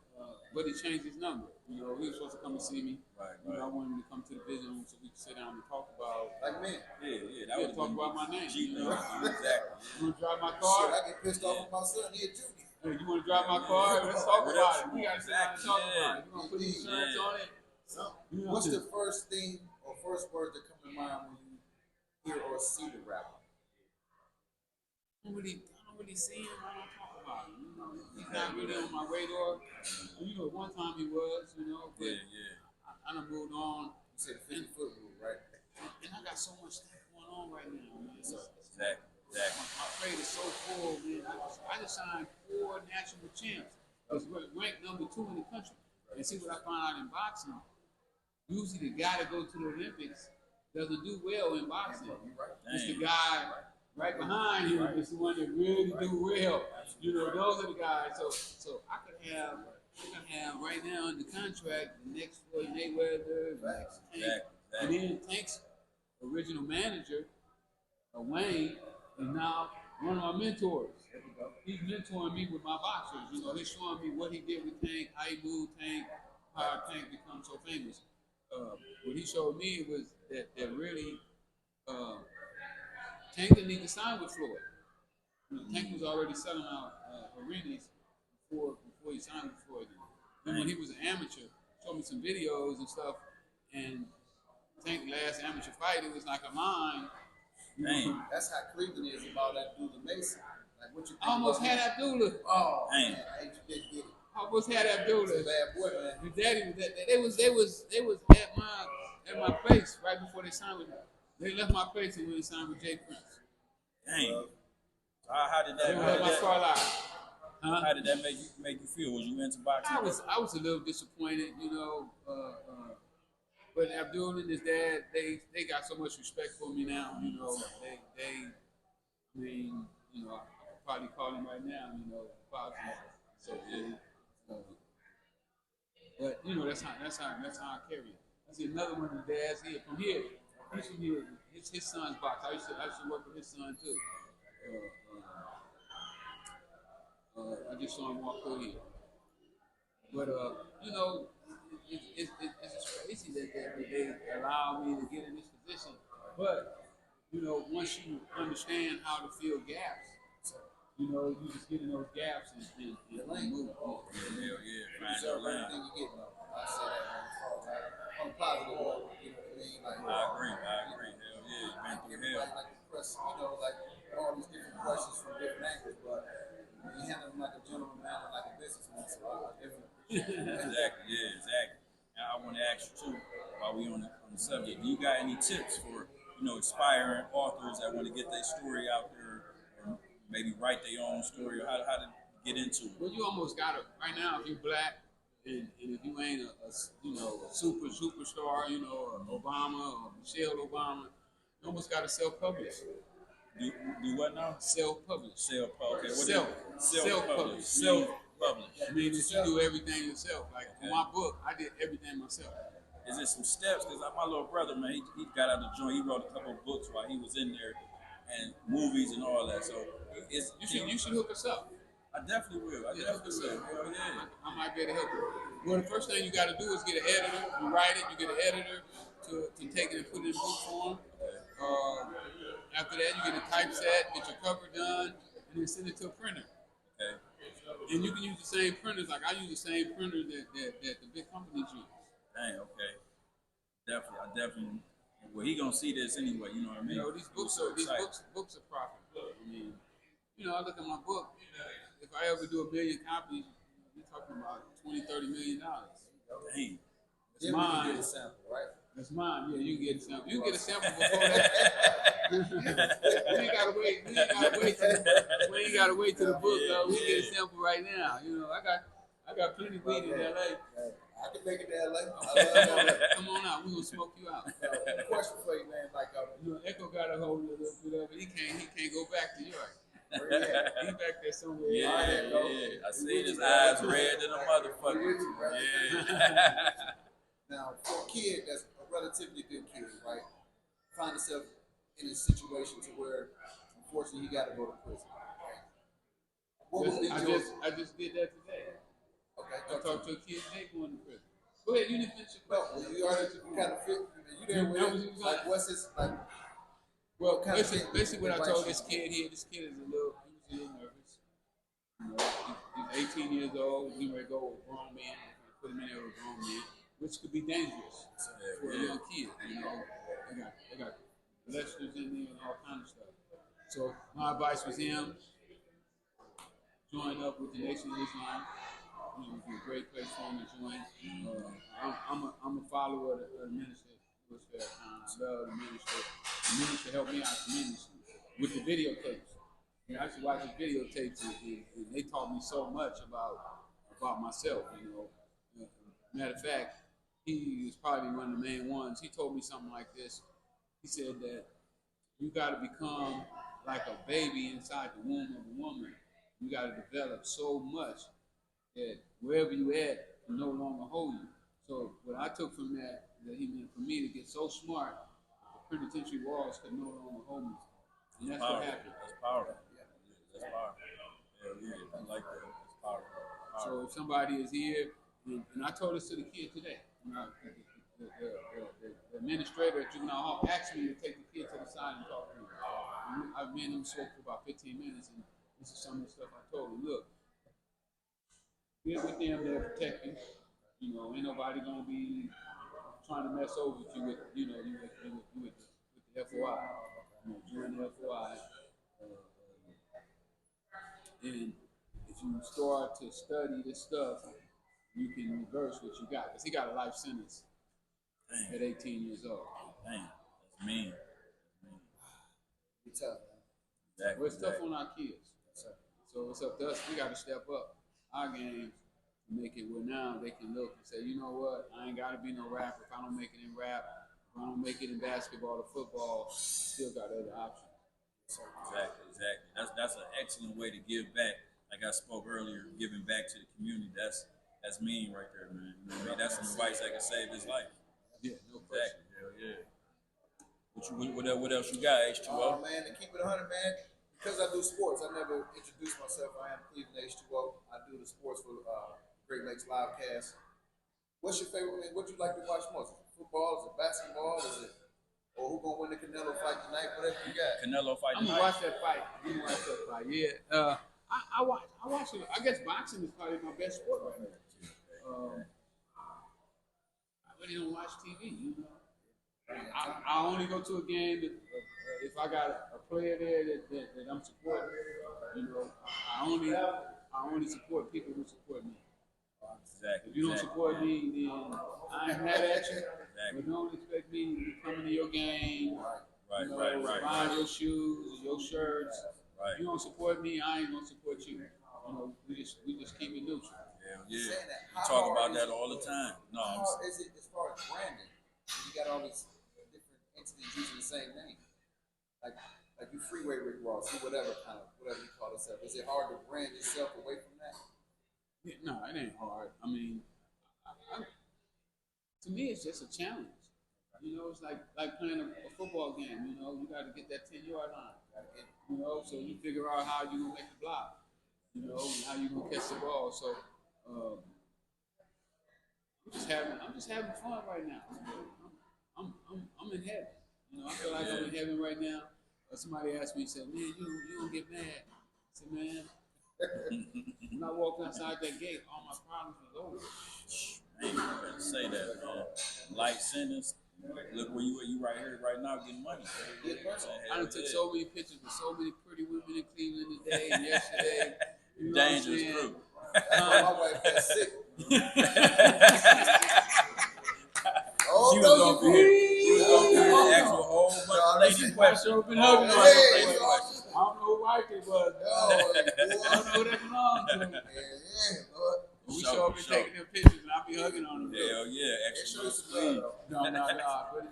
but he changed his number. You know, he was supposed to come and see me. Right. You know, I wanted him to come to the visit room so we could sit down and talk about. Like man. Yeah. That was talk about my name. G You know? Exactly. You want to drive my Shit, car? I get pissed off with my son. He a junior. Hey, you want to drive my car? Let's talk What about else? it. We got to sit down and talk about it. You want to put insurance on it? You know, What's the first thing or first word that come to mind when you hear or see the rapper? I don't really see him. I don't talk about him. You know, he's not really on my radar. You know, one time he was. You know, but I done moved on. You said the 50-foot rule, right? And I got so much stuff going on right now, man. Exactly. My plate is so full, man. I just signed 4 national champs. I was ranked number 2 in the country. And see what I found out in boxing. Usually the guy that goes to the Olympics doesn't do well in boxing. It's the guy right behind him is the one that really do well. You know, those are the guys. So I could have right now in the contract the next Floyd Mayweather, next Tank. And then Tank's original manager, Wayne, is now one of my mentors. He's mentoring me with my boxers. You know, he's showing me what he did with Tank, how he moved Tank, how Tank become so famous. What he showed me was that really Tank didn't need to sign with Floyd. You know, Tank was already selling out arenas before he signed with Floyd. And when he was an amateur, showed me some videos and stuff. And Tank's last amateur fight, it was like a mine. Dang. That's how Cleveland is about that dude, the Mason. Like what you think I almost about had him? Abdullah. Oh, Dang. man, I didn't get it. I almost had Abdullah. He's a bad boy, man. His daddy was at they was at my place right before they signed with me. They left my place and went and signed with Jay Prince. Dang. How did They left my car lot. How did that make you feel? Was you into boxing? I was a little disappointed, you know. But Abdul and his dad, they got so much respect for me now, you know. I mean, you know, I could probably call him right now, you know, Pops. So but you know, that's how I carry it. I see another one of the dads here from here. He's from here. His son's box. I used to work with his son too. I just saw him walk through here. But you know, it's crazy that they allow me to get in this position. But you know, once you understand how to fill gaps, You know, you just get in those gaps and move. Yeah, find your lane. Everything you get, though. I say that, man. On a positive level, you know what I mean? Like, I agree. Hell yeah, you've been through hell. everybody like to press, you know, like all these different questions from different angles, but you handle them like a gentleman, man, and like a businessman. So I definitely Exactly. Now, I want to ask you too, while we on the subject, do you got any tips for inspiring authors that want to get their story out there, or maybe write their own story, or how to get into it? Well, you almost got to right now. If you're black and if you ain't a superstar, or Obama or Michelle Obama, you almost got to self-publish. Do what now? Self-publish. Okay. Self-publish. Self-publish. Meaning you do everything yourself. Like for my book, I did everything myself. Is there some steps? Because my little brother, man, he got out of the joint. He wrote a couple of books while he was in there, and movies and all that. So you should hook us up. I definitely will. Hell yeah. I might be able to help you. Well, the first thing you got to do is get an editor. You write it. You get an editor to take it and put it in book form. After that, you get a typeset, get your cover done, and then send it to a printer. Okay. And you can use the same printers. Like I use the same printer that the big companies use. Dang. Okay. I definitely. Well, he gonna see this anyway. You know what I mean? These books are profitable. I mean, I look at my book. If I ever do 1 million copies, we're talking about $20-30 million. Dang. It's mine. get a sample, right? That's mine. Yeah, you get a sample. You get a sample before that. we ain't gotta wait. We ain't gotta wait till the book. Though. We get a sample right now. I got plenty of weed in LA. I can make it to LA. Come on out. We gonna smoke you out. Question for you, man. Like, Echo got a hold of a little bit of it. He can't go back to York. He back there somewhere. Yeah. I see his eyes red than a motherfucker. Yeah. Now, for a kid that's a relatively good kid, right, find himself in a situation to where, unfortunately, he got to go to prison. Right? What would be I just did that today. Okay. I talked to a kid today going to prison. Go ahead, you didn't finish your question. Well, you already kind of fit. You there with it? Like, what's his like? Well, basically what I told this kid here, this kid is he was a little nervous. He's 18 years old. He's ready to go with a grown man. Put him in there with a grown man, which could be dangerous for a young kid. They got molesters in there and all kinds of stuff. So my advice was him join up with the Nation of Islam. It would be a great place for him to join. I'm a follower of the minister. I love the minister. The minister helped me out tremendously with the videotapes. I used to watch his videotapes, and they taught me so much about myself. Matter of fact, he was probably one of the main ones. He told me something like this. He said that you got to become like a baby inside the womb of a woman. You got to develop so much that wherever you at can no longer hold you. So what I took from that he meant for me to get so smart, the penitentiary walls could no longer hold me. And that's what happened. That's powerful. That's powerful. Yeah, I like that. That's powerful. So if somebody is here, and I told this to the kid today, the administrator at juvenile hall asked me to take the kid to the side and talk to him. I've been in him spoke for about 15 minutes, and this is some of the stuff I told him. Look, get with them, they'll protect you. Ain't nobody gonna be trying to mess over with you with the FOI. Join the FOI. And if you start to study this stuff, you can reverse what you got. Because he got a life sentence at 18 years old. Damn, that's mean. It's tough, man. Exactly. Well, it's tough on our kids. So it's up to us. We got to step up our game to make it where now they can look and say, you know what, I ain't got to be no rapper. If I don't make it in rap, if I don't make it in basketball or football, I still got other options. Exactly. That's an excellent way to give back. Like I spoke earlier, giving back to the community. That's mean right there, man. That's some advice that can save his life. Yeah, no question. Exactly. Hell yeah. What else you got, H2O? Oh man, to keep it 100, man. Because I do sports, I never introduced myself. I am Cleveland H2O. I do the sports for Great Lakes Livecast. What's your favorite? What you like to watch most? Football? Is it basketball? Is it or who gonna win the Canelo fight tonight, whatever you got. Canelo fight I'm tonight. gonna watch that fight. Yeah. I watch it. I guess boxing is probably my best sport right now. I really don't watch TV. You know, I only go to a game if I got a player there that I'm supporting. You know, I only support people who support me. Exactly. If you don't support me, then I ain't mad at you. Exactly. But don't expect me to come into your game. Right. Buying your shoes, your shirts. Right. If you don't support me, I ain't gonna support you. You know, we just keep it neutral. Yeah. We talk about that all the time. No, How hard is it as far as branding? You got all these different entities using the same name, like you Freeway, Rick Ross, or whatever you call yourself. Is it hard to brand yourself away from that? Yeah, no, it ain't hard. I mean, to me, it's just a challenge. You know, it's like playing a football game. You know, you got to get that 10-yard line. You know, so you figure out how you gonna make the block. You know, and how you gonna catch the ball. So I'm just having fun right now. I'm in heaven. You know, I feel like I'm in heaven right now. Somebody asked me, said, "Man, you don't get mad." I said, "Man, when I walked outside that gate, all my problems was over." I ain't gonna say that, man. Life sentence. Look where you right here, right now, getting money. I done took so many pictures with so many pretty women in Cleveland today and yesterday. You know Dangerous crew. My wife got sick. She was over here asking a whole bunch of lady questions. Been hugging on Hey, her. I don't know who wife it was. I don't know who that belonged to. Lord. We Sure, sure been sure. taking them pictures and I'll be hugging on them. Hell yeah, Show extra you some clean. love. No, but Don't let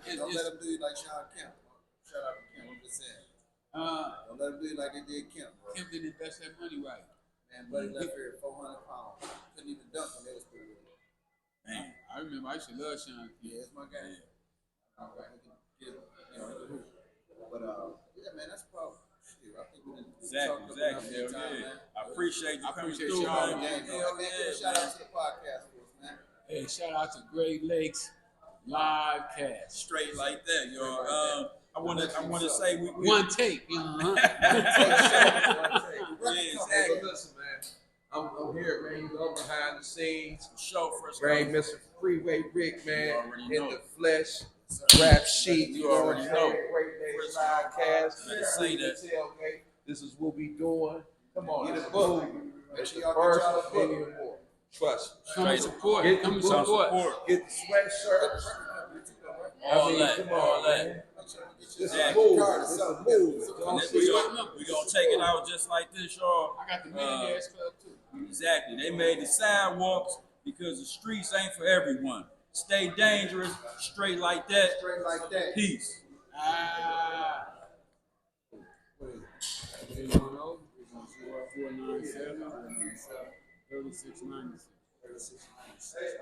it's them do you like Sean Kemp. Shout out to Kemp. I'm just saying. Don't let them do you like they did Kemp, bro. Kim didn't invest that money right. Man, buddy left here at 400 pounds. Couldn't even dunk when they was through with it. Man, I remember I used to love Sean Kim. Yeah, it's my guy. All right, he can get, the hoop. But yeah, man, that's probably. I think we done exactly. talked Hell enough time, yeah. man. I appreciate you I coming appreciate through, y'all, man. Hell yeah, shout out to the podcast for us, man. Hey, shout out to Great Lakes Live Cast. Straight like that, yo. I want to say we One take, you know. Hey, listen, man. I'm here, man. You know, behind the scenes. show first. Great Mr. Freeway Rick, man. already In know. the flesh. Rap sheet. You already know. Great Lakes Live Cast. Better say that. Tailgate. This is what we doing. Come on, Get get a a book. book. Make It's sure the y'all get first y'all a of book. many more. Trust me. Come and support. Get Come and the book. support. Get the sweatshirt. All I mean, that, come all on, that. man. This is Exactly. a move. This is a move. And then we gonna take it out just like this, y'all. I got the Millionaires Club too. Exactly. They made the sidewalks because the streets ain't for everyone. Stay dangerous, straight like that. Straight like that. Peace. Ah. You know, 497 3696.